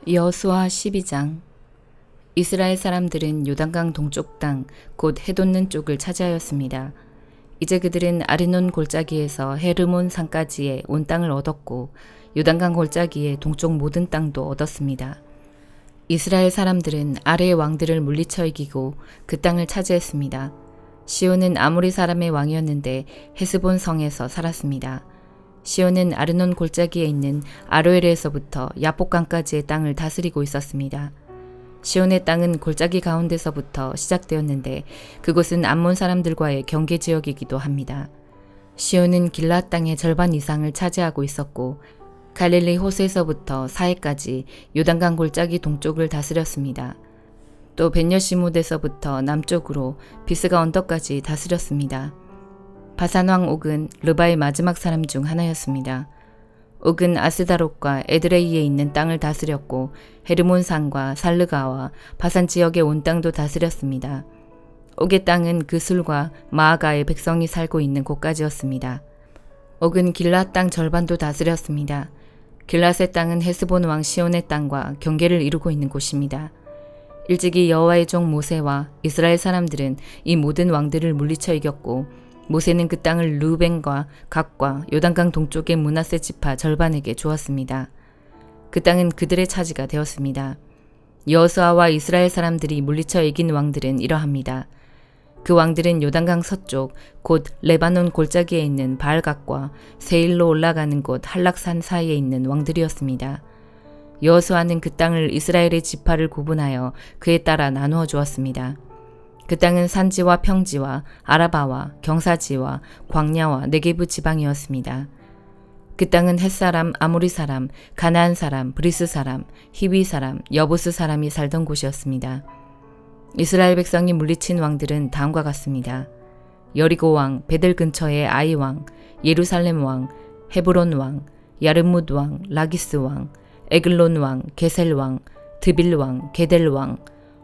여호수아 12장. 이스라엘 사람들은 요단강 동쪽 땅, 곧 해돋는 쪽을 차지하였습니다. 이제 그들은 아르논 골짜기에서 헤르몬 산까지의 온 땅을 얻었고 요단강 골짜기의 동쪽 모든 땅도 얻었습니다. 이스라엘 사람들은 아래의 왕들을 물리쳐 이기고 그 땅을 차지했습니다. 시온은 아모리 사람의 왕이었는데 헤스본 성에서 살았습니다. 시온은 아르논 골짜기에 있는 아로엘에서부터 야복강까지의 땅을 다스리고 있었습니다. 시온의 땅은 골짜기 가운데서부터 시작되었는데 그곳은 암몬 사람들과의 경계 지역이기도 합니다. 시온은 길앗 땅의 절반 이상을 차지하고 있었고 갈릴리 호수에서부터 사해까지 요단강 골짜기 동쪽을 다스렸습니다. 또 벳여시못에서부터 남쪽으로 비스가 언덕까지 다스렸습니다. 바산왕 옥은 르바의 마지막 사람 중 하나였습니다. 옥은 아스다롯과 에드레이에 있는 땅을 다스렸고 헤르몬 산과 살르가와 바산 지역의 온 땅도 다스렸습니다. 옥의 땅은 그술과 마아가의 백성이 살고 있는 곳까지였습니다. 옥은 길앗 땅 절반도 다스렸습니다. 길앗의 땅은 헤스본 왕 시온의 땅과 경계를 이루고 있는 곳입니다. 일찍이 여호와의 종 모세와 이스라엘 사람들은 이 모든 왕들을 물리쳐 이겼고 모세는 그 땅을 르우벤과 갓과 요단강 동쪽의 므낫세 지파 절반에게 주었습니다. 그 땅은 그들의 차지가 되었습니다. 여호수아와 이스라엘 사람들이 물리쳐 이긴 왕들은 이러합니다. 그 왕들은 요단강 서쪽 곧 레바논 골짜기에 있는 바알갓과 세일로 올라가는 곳 한락산 사이에 있는 왕들이었습니다. 여호수아는 그 땅을 이스라엘의 지파를 구분하여 그에 따라 나누어 주었습니다. 그 땅은 산지와 평지와 아라바와 경사지와 광야와 네게부 지방이었습니다. 그 땅은 헷사람, 아모리 사람, 가나안 사람, 브리스 사람, 히위 사람, 여부스 사람이 살던 곳이었습니다. 이스라엘 백성이 물리친 왕들은 다음과 같습니다. 여리고 왕, 베델 근처의 아이 왕, 예루살렘 왕, 헤브론 왕, 야르뭇 왕, 라기스 왕, 에글론 왕, 게셀 왕, 드빌 왕, 게델 왕,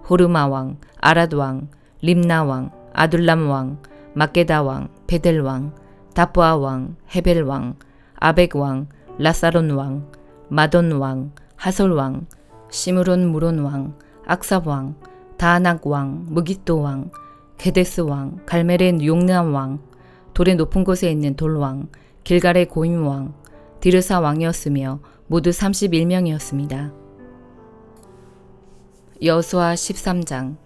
호르마 왕, 아랏 왕, 림나 왕, 아둘람 왕, 막게다 왕, 베델 왕, 다부아 왕, 헤벨 왕, 아벡 왕, 라사론 왕, 마돈 왕, 하솔 왕, 시므론 무론 왕, 악삽 왕, 다아낙 왕, 무깃도 왕, 게데스 왕, 갈멜의 용르암 왕, 돌의 높은 곳에 있는 돌 왕, 길갈의 고임 왕, 디르사 왕이었으며 모두 31명이었습니다. 여호수아 13장.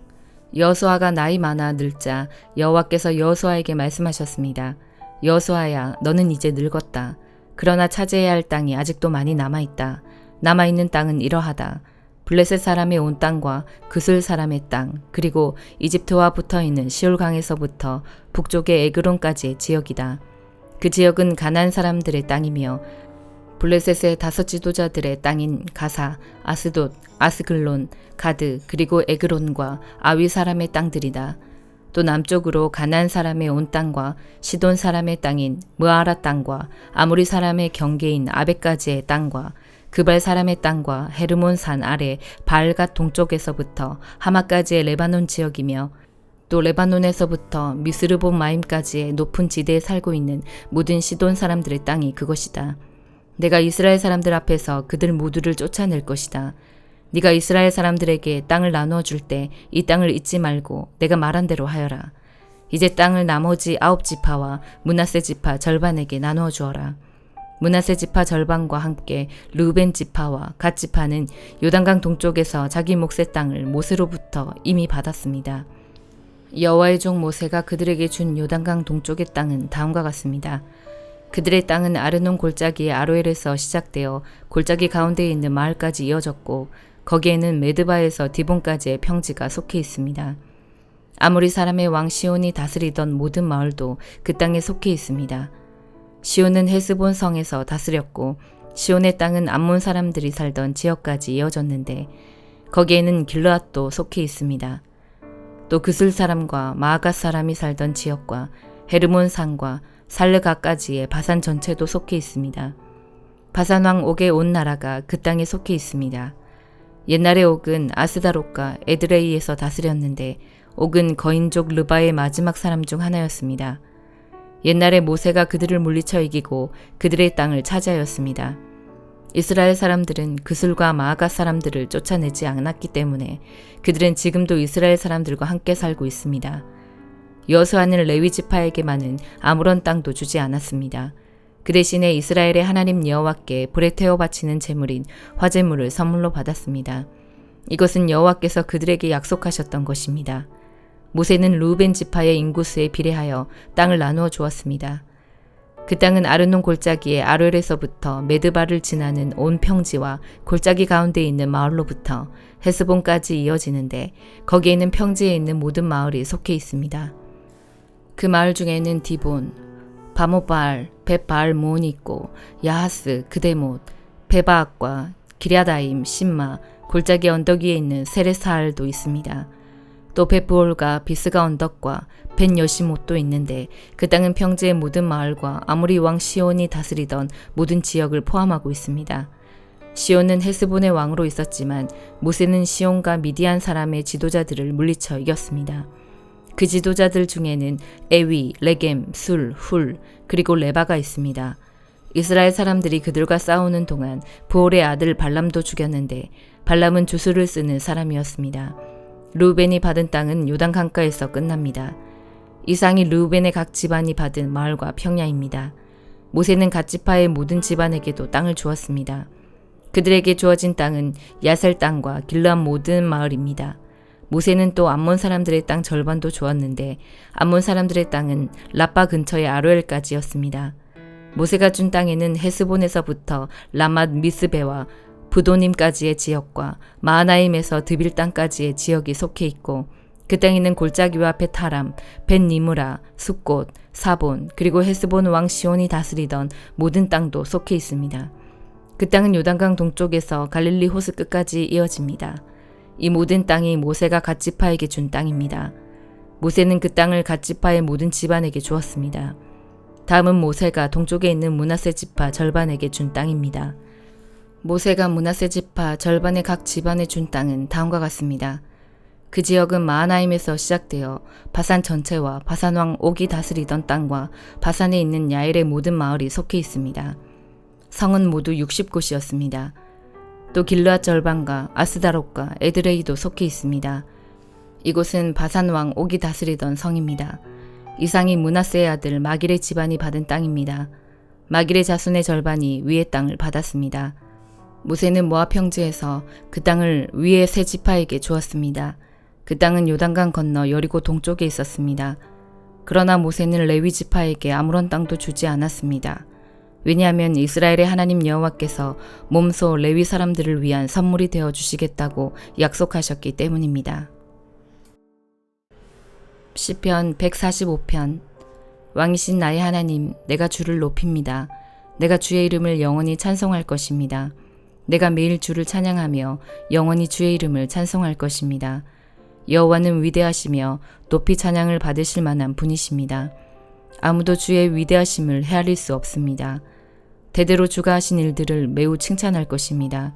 여호수아가 나이 많아 늙자 여호와께서 여호수아에게 말씀하셨습니다. 여호수아야, 너는 이제 늙었다. 그러나 차지해야 할 땅이 아직도 많이 남아있다. 남아있는 땅은 이러하다. 블레셋 사람의 온 땅과 그술 사람의 땅, 그리고 이집트와 붙어있는 시올강에서부터 북쪽의 에그론까지의 지역이다. 그 지역은 가나안 사람들의 땅이며 블레셋의 5 지도자들의 땅인 가사, 아스돗, 아스글론, 가드, 그리고 에그론과 아위 사람의 땅들이다. 또 남쪽으로 가나안 사람의 온 땅과 시돈 사람의 땅인 무아라 땅과 아모리 사람의 경계인 아벡까지의 땅과 그발 사람의 땅과 헤르몬 산 아래 바알갓 동쪽에서부터 하마까지의 레바논 지역이며 또 레바논에서부터 미스르본 마임까지의 높은 지대에 살고 있는 모든 시돈 사람들의 땅이 그것이다. 내가 이스라엘 사람들 앞에서 그들 모두를 쫓아낼 것이다. 네가 이스라엘 사람들에게 땅을 나누어 줄 때 이 땅을 잊지 말고 내가 말한 대로 하여라. 이제 땅을 나머지 9 지파와 므낫세 지파 절반에게 나누어 주어라. 므낫세 지파 절반과 함께 르우벤 지파와 갓 지파는 요단강 동쪽에서 자기 몫의 땅을 모세로부터 이미 받았습니다. 여호와의 종 모세가 그들에게 준 요단강 동쪽의 땅은 다음과 같습니다. 그들의 땅은 아르논 골짜기의 아로엘에서 시작되어 골짜기 가운데에 있는 마을까지 이어졌고 거기에는 메드바에서 디본까지의 평지가 속해 있습니다. 아모리 사람의 왕 시온이 다스리던 모든 마을도 그 땅에 속해 있습니다. 시온은 헤스본 성에서 다스렸고 시온의 땅은 암몬 사람들이 살던 지역까지 이어졌는데 거기에는 길르앗도 속해 있습니다. 또 그술 사람과 마아갓 사람이 살던 지역과 헤르몬 산과 살르가까지의 바산 전체도 속해 있습니다. 바산 왕 옥의 온 나라가 그 땅에 속해 있습니다. 옛날에 옥은 아스다롯과 에드레이에서 다스렸는데 옥은 거인족 르바의 마지막 사람 중 하나였습니다. 옛날에 모세가 그들을 물리쳐 이기고 그들의 땅을 차지하였습니다. 이스라엘 사람들은 그술과 마아가 사람들을 쫓아내지 않았기 때문에 그들은 지금도 이스라엘 사람들과 함께 살고 있습니다. 여호수아는 레위 지파에게만은 아무런 땅도 주지 않았습니다. 그 대신에 이스라엘의 하나님 여호와께 불에 태워 바치는 제물인 화제물을 선물로 받았습니다. 이것은 여호와께서 그들에게 약속하셨던 것입니다. 모세는 르우벤 지파의 인구수에 비례하여 땅을 나누어 주었습니다. 그 땅은 아르논 골짜기의 아롤에서부터 메드바를 지나는 온 평지와 골짜기 가운데 있는 마을로부터 헤스본까지 이어지는데 거기에 있는 평지에 있는 모든 마을이 속해 있습니다. 그 마을 중에는 디본, 바모바알, 벳바알몬이 있고 야하스, 그데못, 베바악과 기랴다임, 심마, 골짜기 언덕 위에 있는 세레사알도 있습니다. 또 벳부올과 비스가 언덕과 벳여시못도 있는데 그 땅은 평지의 모든 마을과 아모리 왕 시온이 다스리던 모든 지역을 포함하고 있습니다. 시온은 헤스본의 왕으로 있었지만 모세는 시온과 미디안 사람의 지도자들을 물리쳐 이겼습니다. 그 지도자들 중에는 에위, 레겜, 술, 훌, 그리고 레바가 있습니다. 이스라엘 사람들이 그들과 싸우는 동안 부올의 아들 발람도 죽였는데 발람은 주술을 쓰는 사람이었습니다. 르우벤이 받은 땅은 요단 강가에서 끝납니다. 이상이 르우벤의 각 집안이 받은 마을과 평야입니다. 모세는 갓 지파의 모든 집안에게도 땅을 주었습니다. 그들에게 주어진 땅은 야셀 땅과 길르앗 모든 마을입니다. 모세는 또 암몬 사람들의 땅 절반도 주었는데 암몬 사람들의 땅은 라빠 근처의 아로엘까지였습니다. 모세가 준 땅에는 헤스본에서부터 라맛 미스베와 부도님까지의 지역과 마하나임에서 드빌 땅까지의 지역이 속해 있고 그 땅에는 골짜기와 벳하람, 벳니무라, 숫곳, 사본 그리고 헤스본 왕 시온이 다스리던 모든 땅도 속해 있습니다. 그 땅은 요단강 동쪽에서 갈릴리 호수 끝까지 이어집니다. 이 모든 땅이 모세가 갓 지파에게 준 땅입니다. 모세는 그 땅을 갓 지파의 모든 집안에게 주었습니다. 다음은 모세가 동쪽에 있는 므낫세 지파 절반에게 준 땅입니다. 모세가 므낫세 지파 절반의 각 집안에 준 땅은 다음과 같습니다. 그 지역은 마하나임에서 시작되어 바산 전체와 바산 왕 옥이 다스리던 땅과 바산에 있는 야엘의 모든 마을이 속해 있습니다. 성은 모두 60곳이었습니다. 또 길르앗 절반과 아스다롯과 에드레이도 속해 있습니다. 이곳은 바산 왕 옥이 다스리던 성입니다. 이상이 므낫세의 아들 마길의 집안이 받은 땅입니다. 마길의 자손의 절반이 위의 땅을 받았습니다. 모세는 모압 평지에서 그 땅을 위의 세 지파에게 주었습니다. 그 땅은 요단강 건너 여리고 동쪽에 있었습니다. 그러나 모세는 레위 지파에게 아무런 땅도 주지 않았습니다. 왜냐하면 이스라엘의 하나님 여호와께서 몸소 레위 사람들을 위한 선물이 되어 주시겠다고 약속하셨기 때문입니다. 시편 145편. 왕이신 나의 하나님, 내가 주를 높입니다. 내가 주의 이름을 영원히 찬송할 것입니다. 내가 매일 주를 찬양하며 영원히 주의 이름을 찬송할 것입니다. 여호와는 위대하시며 높이 찬양을 받으실 만한 분이십니다. 아무도 주의 위대하심을 헤아릴 수 없습니다. 대대로 주가 하신 일들을 매우 칭찬할 것입니다.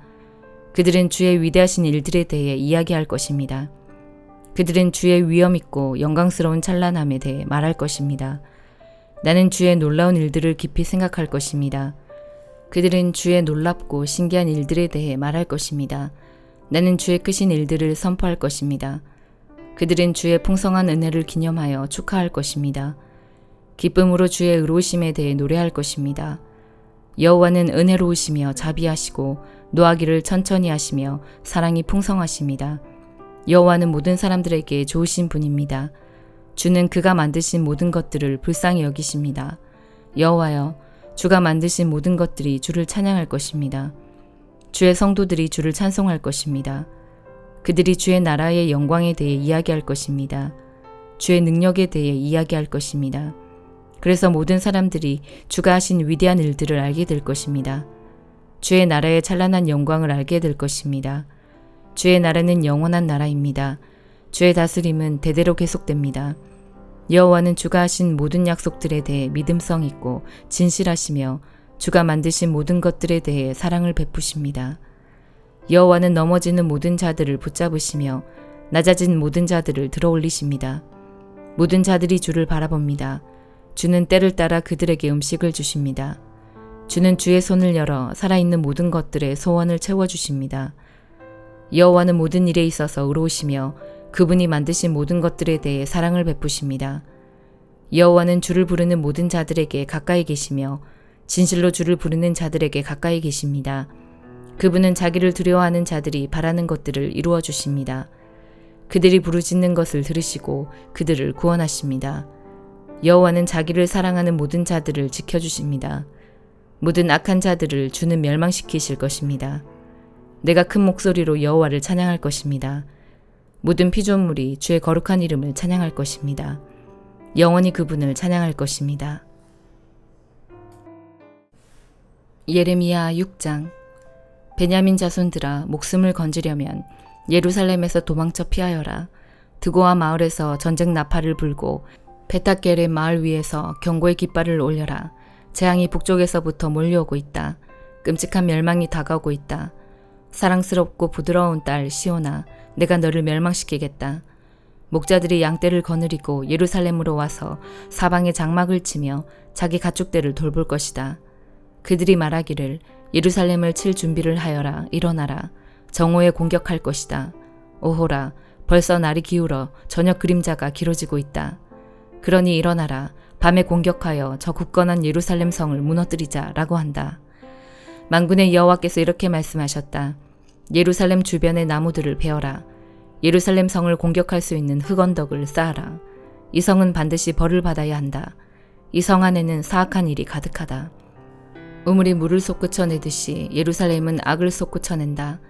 그들은 주의 위대하신 일들에 대해 이야기할 것입니다. 그들은 주의 위엄있고 영광스러운 찬란함에 대해 말할 것입니다. 나는 주의 놀라운 일들을 깊이 생각할 것입니다. 그들은 주의 놀랍고 신기한 일들에 대해 말할 것입니다. 나는 주의 크신 일들을 선포할 것입니다. 그들은 주의 풍성한 은혜를 기념하여 축하할 것입니다. 기쁨으로 주의 의로우심에 대해 노래할 것입니다. 여호와는 은혜로우시며 자비하시고 노하기를 천천히 하시며 사랑이 풍성하십니다. 여호와는 모든 사람들에게 좋으신 분입니다. 주는 그가 만드신 모든 것들을 불쌍히 여기십니다. 여호와여, 주가 만드신 모든 것들이 주를 찬양할 것입니다. 주의 성도들이 주를 찬송할 것입니다. 그들이 주의 나라의 영광에 대해 이야기할 것입니다. 주의 능력에 대해 이야기할 것입니다. 그래서 모든 사람들이 주가 하신 위대한 일들을 알게 될 것입니다. 주의 나라의 찬란한 영광을 알게 될 것입니다. 주의 나라는 영원한 나라입니다. 주의 다스림은 대대로 계속됩니다. 여호와는 주가 하신 모든 약속들에 대해 믿음성 있고 진실하시며 주가 만드신 모든 것들에 대해 사랑을 베푸십니다. 여호와는 넘어지는 모든 자들을 붙잡으시며 낮아진 모든 자들을 들어올리십니다. 모든 자들이 주를 바라봅니다. 주는 때를 따라 그들에게 음식을 주십니다. 주는 주의 손을 열어 살아있는 모든 것들의 소원을 채워주십니다. 여호와는 모든 일에 있어서 의로우시며 그분이 만드신 모든 것들에 대해 사랑을 베푸십니다. 여호와는 주를 부르는 모든 자들에게 가까이 계시며 진실로 주를 부르는 자들에게 가까이 계십니다. 그분은 자기를 두려워하는 자들이 바라는 것들을 이루어 주십니다. 그들이 부르짖는 것을 들으시고 그들을 구원하십니다. 여호와는 자기를 사랑하는 모든 자들을 지켜주십니다. 모든 악한 자들을 주는 멸망시키실 것입니다. 내가 큰 목소리로 여호와를 찬양할 것입니다. 모든 피조물이 주의 거룩한 이름을 찬양할 것입니다. 영원히 그분을 찬양할 것입니다. 예레미야 6장. 베냐민 자손들아, 목숨을 건지려면 예루살렘에서 도망쳐 피하여라. 드고아 마을에서 전쟁 나팔을 불고 베타겔의 마을 위에서 경고의 깃발을 올려라. 재앙이 북쪽에서부터 몰려오고 있다. 끔찍한 멸망이 다가오고 있다. 사랑스럽고 부드러운 딸 시온아, 내가 너를 멸망시키겠다. 목자들이 양떼를 거느리고 예루살렘으로 와서 사방에 장막을 치며 자기 가축들을 돌볼 것이다. 그들이 말하기를 예루살렘을 칠 준비를 하여라. 일어나라. 정오에 공격할 것이다. 오호라, 벌써 날이 기울어 저녁 그림자가 길어지고 있다. 그러니 일어나라. 밤에 공격하여 저 굳건한 예루살렘 성을 무너뜨리자 라고 한다. 만군의 여호와께서 이렇게 말씀하셨다. 예루살렘 주변의 나무들을 베어라. 예루살렘 성을 공격할 수 있는 흙언덕을 쌓아라. 이 성은 반드시 벌을 받아야 한다. 이 성 안에는 사악한 일이 가득하다. 우물이 물을 솟구쳐내듯이 예루살렘은 악을 솟구쳐낸다.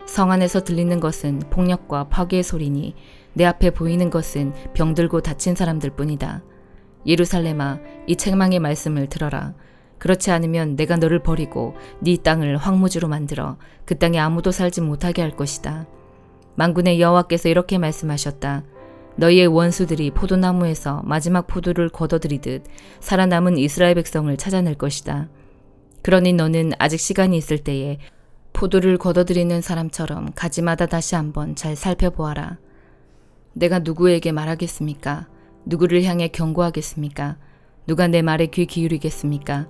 성 안에서 들리는 것은 폭력과 파괴의 소리니 내 앞에 보이는 것은 병들고 다친 사람들 뿐이다. 예루살렘아, 이 책망의 말씀을 들어라. 그렇지 않으면 내가 너를 버리고 네 땅을 황무지로 만들어 그 땅에 아무도 살지 못하게 할 것이다. 만군의 여호와께서 이렇게 말씀하셨다. 너희의 원수들이 포도나무에서 마지막 포도를 걷어들이듯 살아남은 이스라엘 백성을 찾아낼 것이다. 그러니 너는 아직 시간이 있을 때에 포도를 걷어들이는 사람처럼 가지마다 다시 한번 잘 살펴보아라. 내가 누구에게 말하겠습니까? 누구를 향해 경고하겠습니까? 누가 내 말에 귀 기울이겠습니까?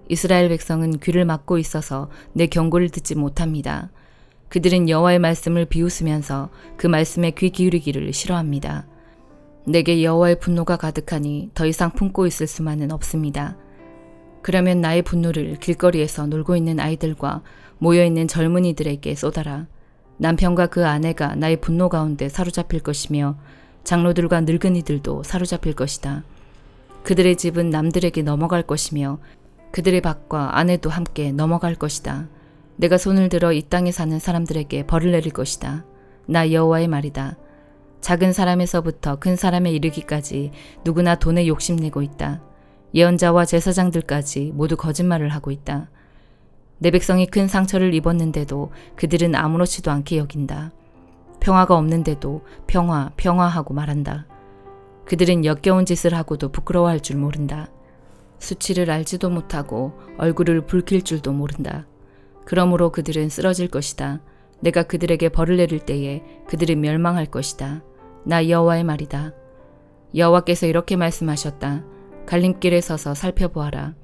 이스라엘 백성은 귀를 막고 있어서 내 경고를 듣지 못합니다. 그들은 여호와의 말씀을 비웃으면서 그 말씀에 귀 기울이기를 싫어합니다. 내게 여호와의 분노가 가득하니 더 이상 품고 있을 수만은 없습니다. 그러면 나의 분노를 길거리에서 놀고 있는 아이들과 모여있는 젊은이들에게 쏟아라. 남편과 그 아내가 나의 분노 가운데 사로잡힐 것이며 장로들과 늙은이들도 사로잡힐 것이다. 그들의 집은 남들에게 넘어갈 것이며 그들의 밭과 아내도 함께 넘어갈 것이다. 내가 손을 들어 이 땅에 사는 사람들에게 벌을 내릴 것이다. 나 여호와의 말이다. 작은 사람에서부터 큰 사람에 이르기까지 누구나 돈에 욕심내고 있다. 예언자와 제사장들까지 모두 거짓말을 하고 있다. 내 백성이 큰 상처를 입었는데도 그들은 아무렇지도 않게 여긴다. 평화가 없는데도 평화, 평화하고 말한다. 그들은 역겨운 짓을 하고도 부끄러워할 줄 모른다. 수치를 알지도 못하고 얼굴을 붉힐 줄도 모른다. 그러므로 그들은 쓰러질 것이다. 내가 그들에게 벌을 내릴 때에 그들이 멸망할 것이다. 나 여호와의 말이다. 여호와께서 이렇게 말씀하셨다. 갈림길에 서서 살펴보아라.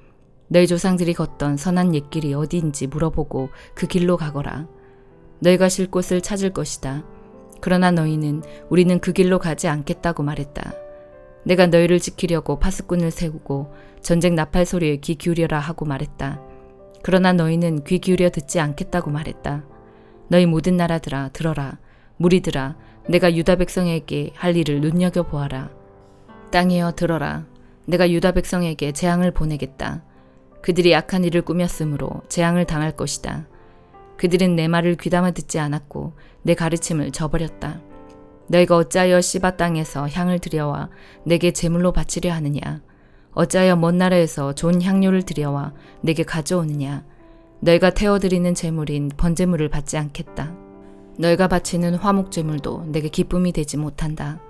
너희 조상들이 걷던 선한 옛길이 어디인지 물어보고 그 길로 가거라. 너희가 쉴 곳을 찾을 것이다. 그러나 너희는 우리는 그 길로 가지 않겠다고 말했다. 내가 너희를 지키려고 파수꾼을 세우고 전쟁 나팔 소리에 귀 기울여라 하고 말했다. 그러나 너희는 귀 기울여 듣지 않겠다고 말했다. 너희 모든 나라들아 들어라. 무리들아, 내가 유다 백성에게 할 일을 눈여겨보아라. 땅이여 들어라. 내가 유다 백성에게 재앙을 보내겠다. 그들이 악한 일을 꾸몄으므로 재앙을 당할 것이다. 그들은 내 말을 귀담아 듣지 않았고 내 가르침을 저버렸다. 너희가 어찌하여 시바 땅에서 향을 들여와 내게 제물로 바치려 하느냐? 어찌하여 먼 나라에서 좋은 향료를 들여와 내게 가져오느냐? 너희가 태워드리는 제물인 번제물을 받지 않겠다. 너희가 바치는 화목 제물도 내게 기쁨이 되지 못한다.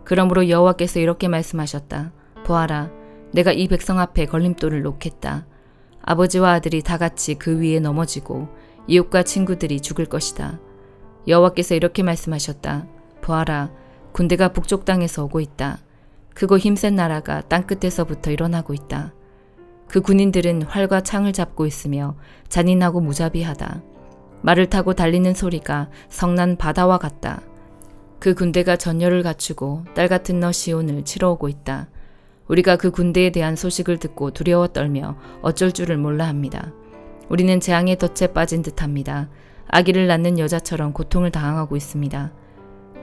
그러므로 여호와께서 이렇게 말씀하셨다. 보아라, 내가 이 백성 앞에 걸림돌을 놓겠다. 아버지와 아들이 다 같이 그 위에 넘어지고 이웃과 친구들이 죽을 것이다. 여호와께서 이렇게 말씀하셨다. 보아라, 군대가 북쪽 땅에서 오고 있다. 크고 힘센 나라가 땅끝에서부터 일어나고 있다. 그 군인들은 활과 창을 잡고 있으며 잔인하고 무자비하다. 말을 타고 달리는 소리가 성난 바다와 같다. 그 군대가 전열을 갖추고 딸 같은 너 시온을 치러 오고 있다. 우리가 그 군대에 대한 소식을 듣고 두려워 떨며 어쩔 줄을 몰라 합니다. 우리는 재앙의 덫에 빠진 듯합니다. 아기를 낳는 여자처럼 고통을 당하고 있습니다.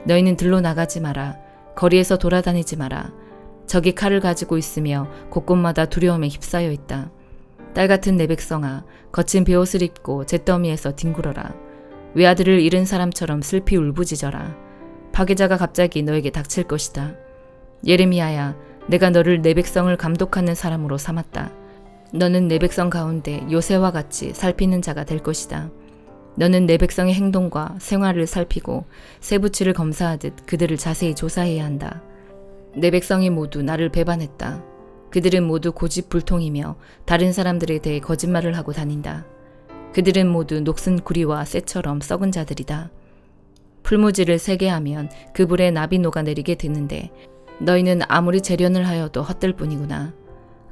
너희는 들로 나가지 마라. 거리에서 돌아다니지 마라. 적이 칼을 가지고 있으며 곳곳마다 두려움에 휩싸여 있다. 딸 같은 내 백성아, 거친 베옷을 입고 잿더미에서 뒹굴어라. 외아들을 잃은 사람처럼 슬피 울부짖어라. 파괴자가 갑자기 너에게 닥칠 것이다. 예레미야야, 내가 너를 내 백성을 감독하는 사람으로 삼았다. 너는 내 백성 가운데 요새와 같이 살피는 자가 될 것이다. 너는 내 백성의 행동과 생활을 살피고 세부치를 검사하듯 그들을 자세히 조사해야 한다. 내 백성이 모두 나를 배반했다. 그들은 모두 고집불통이며 다른 사람들에 대해 거짓말을 하고 다닌다. 그들은 모두 녹슨 구리와 쇠처럼 썩은 자들이다. 풀무지를 세게 하면 그 불에 납이 녹아내리게 되는데 너희는 아무리 재련을 하여도 헛될 뿐이구나.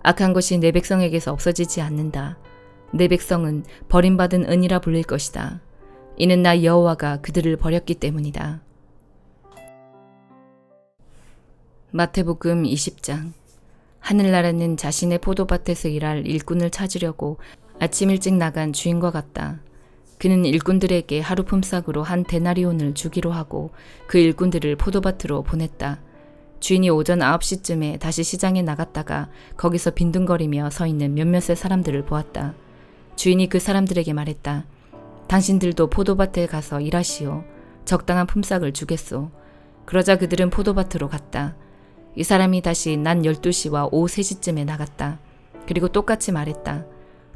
악한 것이 내 백성에게서 없어지지 않는다. 내 백성은 버림받은 은이라 불릴 것이다. 이는 나 여호와가 그들을 버렸기 때문이다. 마태복음 20장. 하늘나라는 자신의 포도밭에서 일할 일꾼을 찾으려고 아침 일찍 나간 주인과 같다. 그는 일꾼들에게 하루 품삯으로 한 데나리온을 주기로 하고 그 일꾼들을 포도밭으로 보냈다. 주인이 오전 9시쯤에 다시 시장에 나갔다가 거기서 빈둥거리며 서 있는 몇몇의 사람들을 보았다. 주인이 그 사람들에게 말했다. 당신들도 포도밭에 가서 일하시오. 적당한 품삯을 주겠소. 그러자 그들은 포도밭으로 갔다. 이 사람이 다시 낮 12시와 오후 3시쯤에 나갔다. 그리고 똑같이 말했다.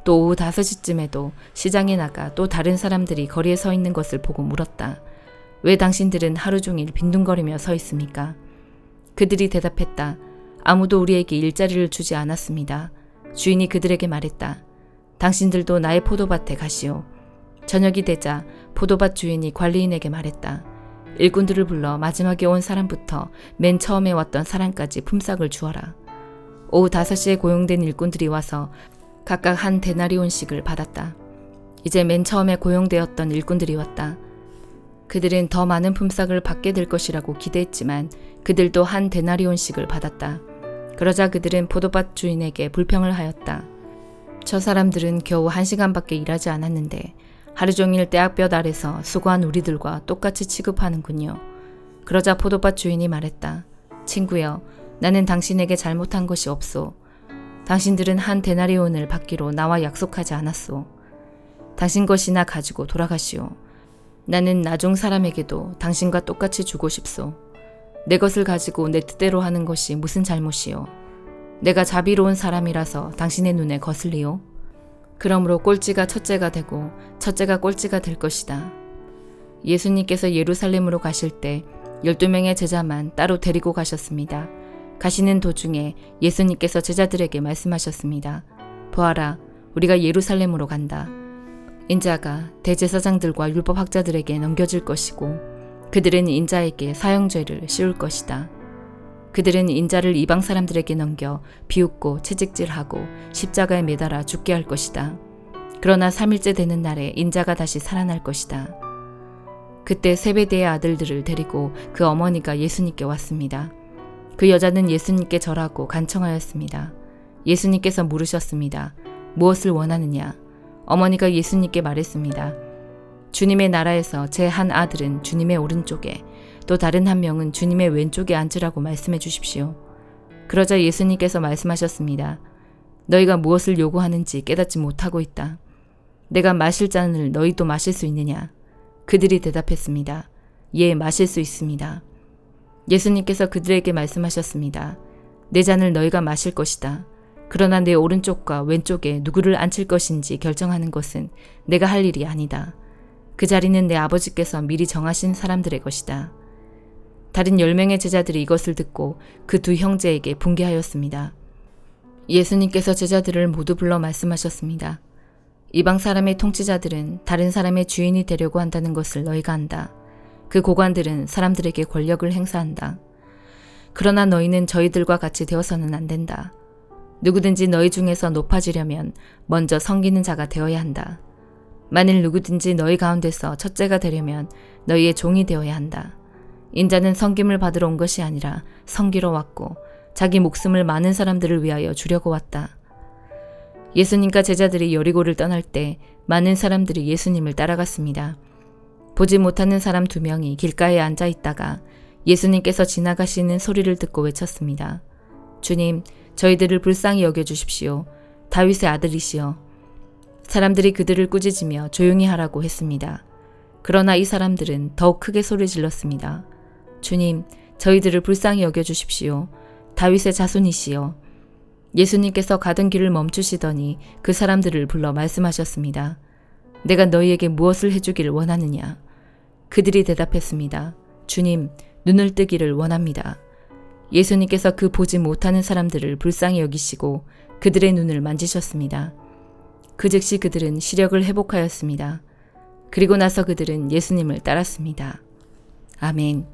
또 오후 5시쯤에도 시장에 나가 또 다른 사람들이 거리에 서 있는 것을 보고 물었다. 왜 당신들은 하루 종일 빈둥거리며 서 있습니까? 그들이 대답했다. 아무도 우리에게 일자리를 주지 않았습니다. 주인이 그들에게 말했다. 당신들도 나의 포도밭에 가시오. 저녁이 되자 포도밭 주인이 관리인에게 말했다. 일꾼들을 불러 마지막에 온 사람부터 맨 처음에 왔던 사람까지 품삯을 주어라. 오후 5시에 고용된 일꾼들이 와서 각각 한 데나리온씩을 받았다. 이제 맨 처음에 고용되었던 일꾼들이 왔다. 그들은 더 많은 품삯을 받게 될 것이라고 기대했지만 그들도 한 데나리온씩을 받았다. 그러자 그들은 포도밭 주인에게 불평을 하였다. 저 사람들은 겨우 1시간밖에 일하지 않았는데 하루 종일 떼약볕 아래서 수고한 우리들과 똑같이 취급하는군요. 그러자 포도밭 주인이 말했다. 친구여, 나는 당신에게 잘못한 것이 없소. 당신들은 한 데나리온을 받기로 나와 약속하지 않았소. 당신 것이나 가지고 돌아가시오. 나는 나중 사람에게도 당신과 똑같이 주고 싶소. 내 것을 가지고 내 뜻대로 하는 것이 무슨 잘못이오. 내가 자비로운 사람이라서 당신의 눈에 거슬리오. 그러므로 꼴찌가 첫째가 되고 첫째가 꼴찌가 될 것이다. 예수님께서 예루살렘으로 가실 때 12명의 제자만 따로 데리고 가셨습니다. 가시는 도중에 예수님께서 제자들에게 말씀하셨습니다. 보아라, 우리가 예루살렘으로 간다. 인자가 대제사장들과 율법학자들에게 넘겨질 것이고 그들은 인자에게 사형죄를 씌울 것이다. 그들은 인자를 이방 사람들에게 넘겨 비웃고 채찍질하고 십자가에 매달아 죽게 할 것이다. 그러나 3일째 되는 날에 인자가 다시 살아날 것이다. 그때 세베대의 아들들을 데리고 그 어머니가 예수님께 왔습니다. 그 여자는 예수님께 절하고 간청하였습니다. 예수님께서 물으셨습니다. 무엇을 원하느냐? 어머니가 예수님께 말했습니다. 주님의 나라에서 제 한 아들은 주님의 오른쪽에 또 다른 한 명은 주님의 왼쪽에 앉으라고 말씀해 주십시오. 그러자 예수님께서 말씀하셨습니다. 너희가 무엇을 요구하는지 깨닫지 못하고 있다. 내가 마실 잔을 너희도 마실 수 있느냐? 그들이 대답했습니다. 예, 마실 수 있습니다. 예수님께서 그들에게 말씀하셨습니다. 내 잔을 너희가 마실 것이다. 그러나 내 오른쪽과 왼쪽에 누구를 앉힐 것인지 결정하는 것은 내가 할 일이 아니다. 그 자리는 내 아버지께서 미리 정하신 사람들의 것이다. 다른 10명의 제자들이 이것을 듣고 그 두 형제에게 분개하였습니다. 예수님께서 제자들을 모두 불러 말씀하셨습니다. 이방 사람의 통치자들은 다른 사람의 주인이 되려고 한다는 것을 너희가 안다. 그 고관들은 사람들에게 권력을 행사한다. 그러나 너희는 저희들과 같이 되어서는 안 된다. 누구든지 너희 중에서 높아지려면 먼저 섬기는 자가 되어야 한다. 만일 누구든지 너희 가운데서 첫째가 되려면 너희의 종이 되어야 한다. 인자는 섬김을 받으러 온 것이 아니라 섬기러 왔고 자기 목숨을 많은 사람들을 위하여 주려고 왔다. 예수님과 제자들이 여리고를 떠날 때 많은 사람들이 예수님을 따라갔습니다. 보지 못하는 사람 2명이 길가에 앉아 있다가 예수님께서 지나가시는 소리를 듣고 외쳤습니다. 주님, 저희들을 불쌍히 여겨주십시오. 다윗의 아들이시여. 사람들이 그들을 꾸짖으며 조용히 하라고 했습니다. 그러나 이 사람들은 더욱 크게 소리 질렀습니다. 주님, 저희들을 불쌍히 여겨주십시오. 다윗의 자손이시여. 예수님께서 가던 길을 멈추시더니 그 사람들을 불러 말씀하셨습니다. 내가 너희에게 무엇을 해주기를 원하느냐? 그들이 대답했습니다. 주님, 눈을 뜨기를 원합니다. 예수님께서 그 보지 못하는 사람들을 불쌍히 여기시고 그들의 눈을 만지셨습니다. 그 즉시 그들은 시력을 회복하였습니다. 그리고 나서 그들은 예수님을 따랐습니다. 아멘.